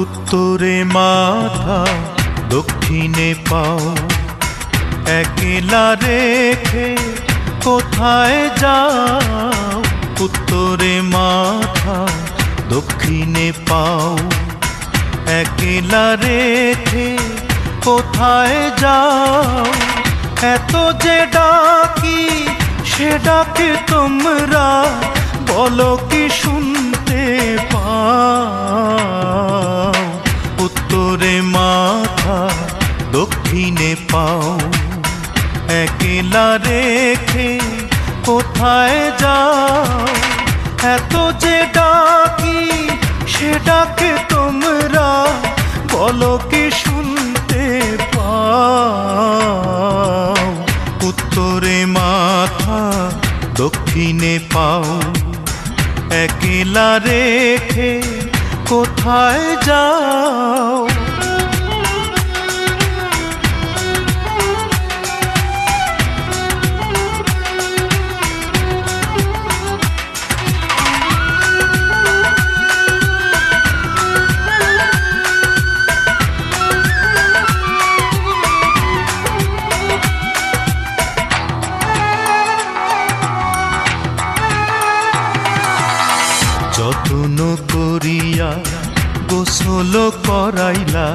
উত্তরে মাথা দক্ষিণে পাও, একলা রেখে কোথায় যাও? উত্তরে মাথা দক্ষিণে পাও, একলা রেখে কোথায় যাও? এত যে ডাকি সে ডাকে তোমরা বলো কি শুনতে পাও? উত্তরে মাথা দক্ষিণে পাও, একলা রেখে কোথায় যাও? এত যে ডাকি সে ডাকে তোমরা বলো কি শুনতে পাও? উত্তরে মাথা দক্ষিণে পাও, একলা রেখে কোথায় যাও? যত্ন করিয়া গোসল করাইলা,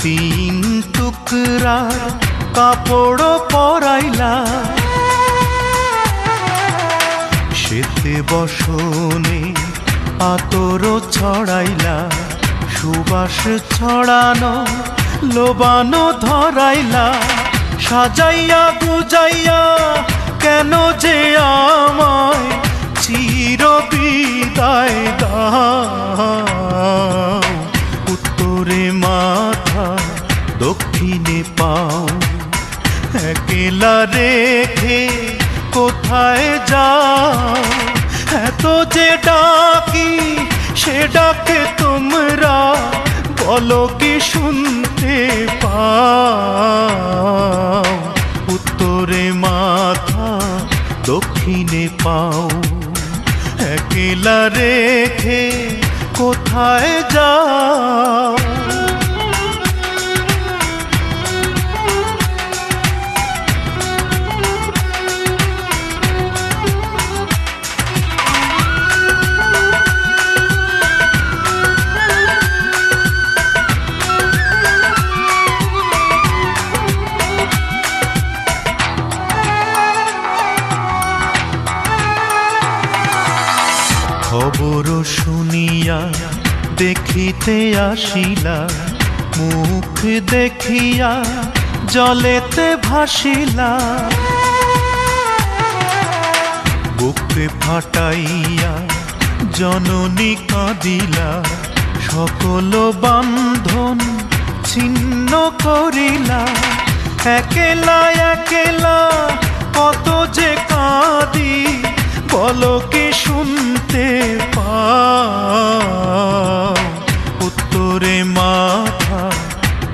3 টুকরা কাপড় পরাইলা, শীতে বসনে আতর ছড়াইলা, সুবাস ছড়ানো লোবানো ধরাইলা, সাজাইয়া গুজাইয়া কেন যে আমায় চির বিদায় দাও? উত্তরে মাথা দক্ষিণে পাও, একলা রেখে কোথায় যাও? এত যে ডাকি সে ডাকে তোমরা বলো কি শুনতে পাও? উত্তরে মাথা দক্ষিণে পাও, একলা রেখে কোথায় যাও? খবর শুনিয়া দেখিতে আসিলা, মুখ দেখিয়া জলেতে ভাসিলা, বুকে ফাটাইয়া জননী কাঁদিলা, সকল বান্ধন ছিন্ন করিলা, একলা একলা কত যে কাঁদি বলো কি শুনতে পাও? উত্তরে মাথা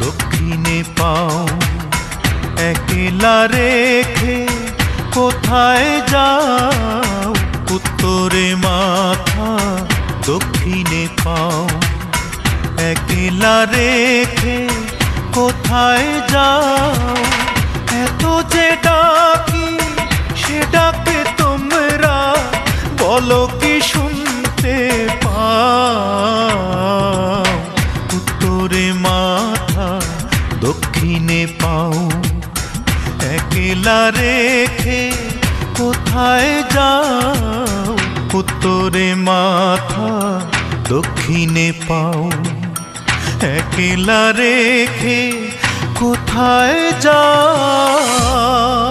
দক্ষিণে পাও, একলা রেখে কোথায় যাও? উত্তরে মাথা দক্ষিণে পাও, একলা রেখে কোথায় যাও? এত যে ডাকি সে ডাকে তোমরা বলো কি শুনতে পাও? উত্তরে মাথা দক্ষিণে পাও, একলা রেখে কোথায় যাও? উত্তরে মাথা দক্ষিণে পাও, একলা রেখে কোথায় যাও?